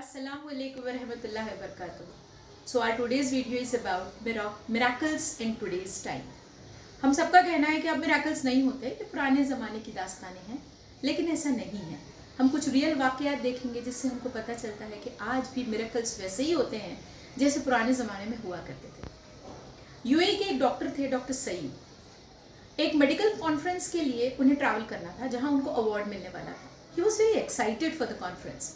Assalamualaikum warahmatullahi wabarakatuh. So our today's video is about miracles in today's time. हम सबका कहना है कि अब मिराकल्स नहीं होते, ये पुराने ज़माने की दास्तानें हैं, लेकिन ऐसा नहीं है. हम कुछ रियल वाक़यात देखेंगे जिससे हमको पता चलता है कि आज भी मिराकल्स वैसे ही होते हैं जैसे पुराने ज़माने में हुआ करते थे. यूएई के एक डॉक्टर थे, डॉक्टर सईद. एक मेडिकल कॉन्फ्रेंस के लिए उन्हें ट्रैवल करना था जहाँ उनको अवार्ड मिलने वाला था. He was very excited for the conference.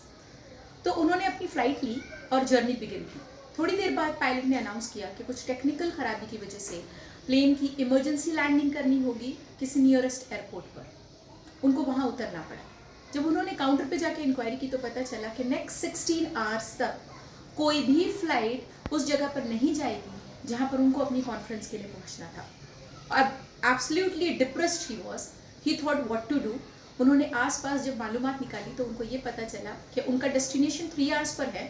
तो उन्होंने अपनी फ़्लाइट ली और जर्नी बिगिन की. थोड़ी देर बाद पायलट ने अनाउंस किया कि कुछ टेक्निकल ख़राबी की वजह से प्लेन की इमरजेंसी लैंडिंग करनी होगी किसी नियरेस्ट एयरपोर्ट पर. उनको वहाँ उतरना पड़ा. जब उन्होंने काउंटर पे जाके इंक्वायरी की तो पता चला कि नेक्स्ट 16 आवर्स तक कोई भी फ़्लाइट उस जगह पर नहीं जाएगी जहाँ पर उनको अपनी कॉन्फ्रेंस के लिए पहुँचना था. अब absolutely depressed he was. He thought what to do. उन्होंने आसपास जब मालूमात निकाली तो उनको ये पता चला कि उनका डेस्टिनेशन 3 आवर्स पर है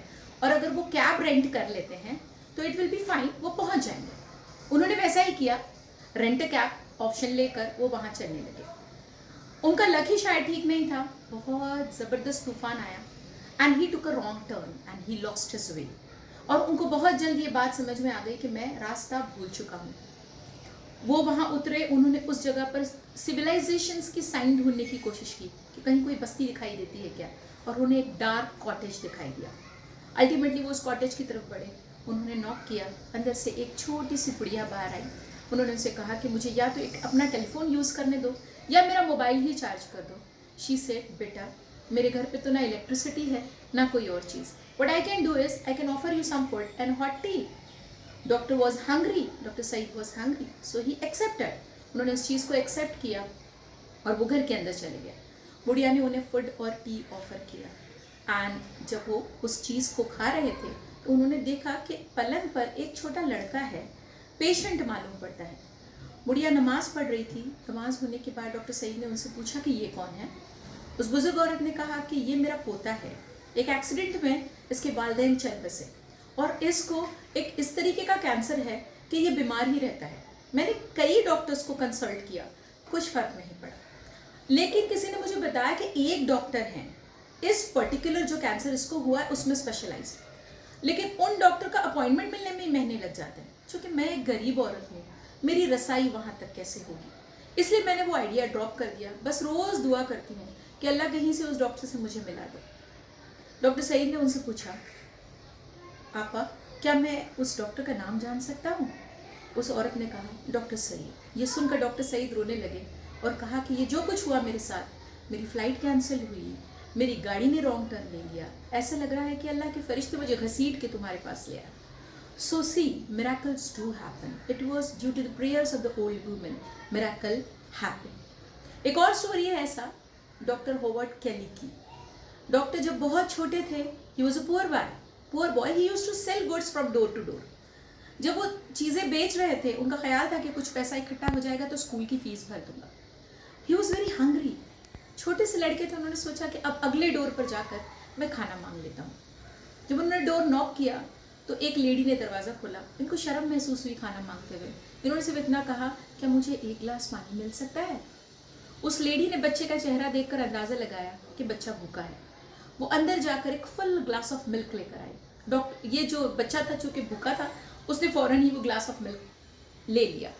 और अगर वो कैब रेंट कर लेते हैं तो इट विल बी फाइन, वो पहुंच जाएंगे. उन्होंने वैसा ही किया. रेंट कैब ऑप्शन लेकर वो वहाँ चलने लगे. उनका लक ही शायद ठीक नहीं था. बहुत ज़बरदस्त तूफान आया and he took a wrong turn and he lost his way. और उनको बहुत जल्द ये बात समझ में आ गई कि मैं रास्ता भूल चुका हूँ. वो वहाँ उतरे. उन्होंने उस जगह पर सिविलाइजेशंस की साइन ढूंढने की कोशिश की कि कहीं कोई बस्ती दिखाई देती है क्या, और उन्हें एक डार्क कॉटेज दिखाई दिया. अल्टीमेटली वो उस कॉटेज की तरफ बढ़े. उन्होंने नॉक किया. अंदर से एक छोटी सी गुड़िया बाहर आई. उन्होंने उनसे कहा कि मुझे या तो एक अपना टेलीफोन यूज़ करने दो या मेरा मोबाइल ही चार्ज कर दो. शी सेड, बेटा मेरे घर पे तो ना इलेक्ट्रिसिटी है ना कोई और चीज़. What I can do is I can offer you some food and hot tea. Doctor was hungry. Doctor Saeed was hungry, so he accepted. उन्होंने उस चीज़ को एक्सेप्ट किया और वो घर के अंदर चले गए. बुढ़िया ने उन्हें फूड और टी ऑफ़र किया. एंड जब वो उस चीज़ को खा रहे थे तो उन्होंने देखा कि पलंग पर एक छोटा लड़का है. पेशेंट मालूम पड़ता है. बुढ़िया नमाज पढ़ रही थी. नमाज होने के बाद डॉक्टर सईद ने उनसे पूछा कि ये कौन है. उस बुजुर्ग औरत ने कहा कि ये मेरा पोता है. एक एक्सीडेंट में इसके वालिदैन चल बसे और इसको एक इस तरीके का कैंसर है कि ये बीमार ही रहता है. मैंने कई डॉक्टर्स को कंसल्ट किया, कुछ फ़र्क नहीं पड़ा. लेकिन किसी ने मुझे बताया कि एक डॉक्टर हैं इस पर्टिकुलर जो कैंसर इसको हुआ है उसमें स्पेशलाइज. लेकिन उन डॉक्टर का अपॉइंटमेंट मिलने में ही महीने लग जाते हैं. क्योंकि मैं एक गरीब औरत हूँ, मेरी रसाई वहाँ तक कैसे होगी. इसलिए मैंने वो आइडिया ड्रॉप कर दिया. बस रोज़ दुआ करती हूँ कि अल्लाह कहीं से उस डॉक्टर से मुझे मिला दे. डॉक्टर सईद ने उनसे पूछा, आपा क्या मैं उस डॉक्टर का नाम जान सकता हूँ. उस औरत ने कहा, डॉक्टर सईद. ये सुनकर डॉक्टर सईद रोने लगे और कहा कि ये जो कुछ हुआ मेरे साथ, मेरी फ़्लाइट कैंसिल हुई, मेरी गाड़ी ने रॉन्ग टर्न ले लिया, ऐसा लग रहा है कि अल्लाह के फरिश्ते मुझे घसीट के तुम्हारे पास ले आए. So see, miracles do happen. It was due to the prayers of the old women. Miracle happen. एक और स्टोरी है ऐसा डॉक्टर होवर्ड केली की. डॉक्टर जब बहुत छोटे थे, he was a poor boy. He used to sell goods from door to door. जब वो चीज़ें बेच रहे थे उनका ख्याल था कि कुछ पैसा इकट्ठा हो जाएगा तो स्कूल की फ़ीस भर दूंगा. He was very hungry. छोटे से लड़के थे. उन्होंने सोचा कि अब अगले डोर पर जाकर मैं खाना मांग लेता हूँ. जब उन्होंने डोर नॉक किया तो एक लेडी ने दरवाज़ा खोला. इनको शर्म महसूस हुई खाना मांगते हुए. इन्होंने सिर्फ इतना कहा, क्या मुझे एक गिलास पानी मिल सकता है. उस लेडी ने बच्चे का चेहरा देखकर अंदाज़ा लगाया कि बच्चा भूखा है. वो अंदर जाकर एक फुल ग्लास ऑफ मिल्क लेकर आई. डॉक्टर, ये जो बच्चा था चूँकि भूखा था, उसने फ़ौरन ही वो ग्लास ऑफ मिल्क ले लिया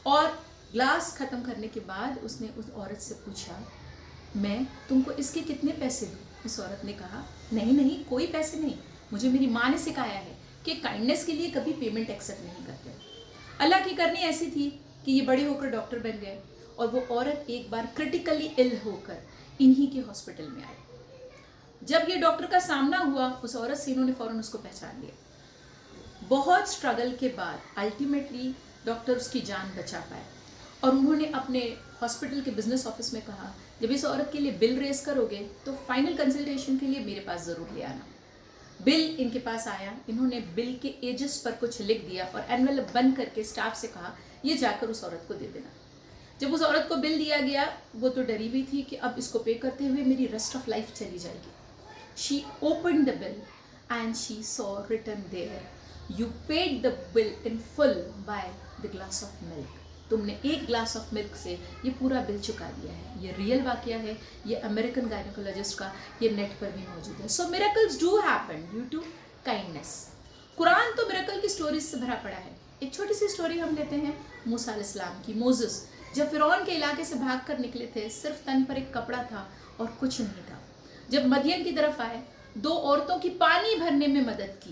और ग्लास ख़त्म करने के बाद उसने उस औरत से पूछा, मैं तुमको इसके कितने पैसे दूँ. उस औरत ने कहा, नहीं नहीं, कोई पैसे नहीं. मुझे मेरी माँ ने सिखाया है कि काइंडनेस के लिए कभी पेमेंट एक्सेप्ट नहीं करते. अल्लाह की करनी ऐसी थी कि ये बड़े होकर डॉक्टर बन गए और वो औरत एक बार क्रिटिकली इल होकर इन्हीं के हॉस्पिटल में आई. जब ये डॉक्टर का सामना हुआ उस औरत से, इन्होंने फ़ौरन उसको पहचान लिया. बहुत स्ट्रगल के बाद अल्टीमेटली डॉक्टर उसकी जान बचा पाए और उन्होंने अपने हॉस्पिटल के बिजनेस ऑफिस में कहा, जब इस औरत के लिए बिल रेस करोगे तो फाइनल कंसल्टेशन के लिए मेरे पास ज़रूर ले आना. बिल इनके पास आया. इन्होंने बिल के एजेस पर कुछ लिख दिया और एनवेलप बंद करके स्टाफ से कहा, ये जाकर उस औरत को दे देना. जब उस औरत को बिल दिया गया, वो तो डरी हुई थी कि अब इसको पे करते हुए मेरी रेस्ट ऑफ लाइफ चली जाएगी. She opened the bill and she saw written there, you paid the bill in full by the glass of milk. तुमने एक ग्लास ऑफ मिल्क से ये पूरा बिल चुका दिया है। ये रियल वाकया है, ये अमेरिकन गायनोकोलॉजिस्ट का ये नेट पर भी मौजूद है। So miracles do happen due to kindness. कुरान तो मिरेकल की स्टोरीज से भरा पड़ा है। एक छोटी सी स्टोरी हम लेते हैं मूसा अलैहिस्सलाम की। मोसेस जब फिरौन के इलाके से भाग कर निकले थे, सिर्फ तन पर एक कपड़ा था और कुछ नहीं था। जब मदियन की तरफ आए, 2 औरतों की पानी भरने में मदद की,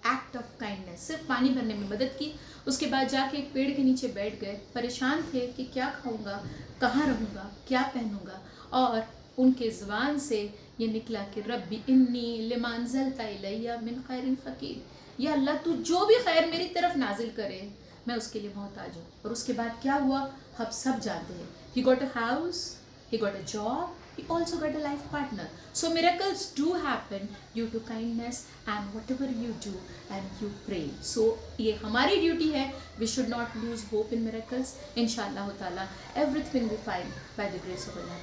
एक्ट ऑफ काइंडनेस, सिर्फ पानी भरने में मदद की। उसके बाद जाके एक पेड़ के नीचे बैठ गए, परेशान थे कि क्या खाऊंगा, कहाँ रहूँगा, क्या पहनूंगा, और उनके ज़ुबान से ये निकला कि रब्बी इन्नी लिमा अंज़लता इलैया मिन खैरिन फ़कीर, या अल्लाह तू जो भी खैर मेरी तरफ नाजिल करे मैं उसके लिए मोहताज हूँ। और उसके बाद क्या हुआ हम सब जानते हैं। He got a house, he got a job, he also got a life partner. So miracles do happen due to kindness and whatever you do and you pray. So ये हमारी ड्यूटी है, we should not lose hope in miracles. इंशाअल्लाह ताला everything will be fine by the grace of Allah.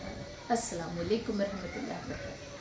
Assalamu alaikum warahmatullahi wabarakatuh.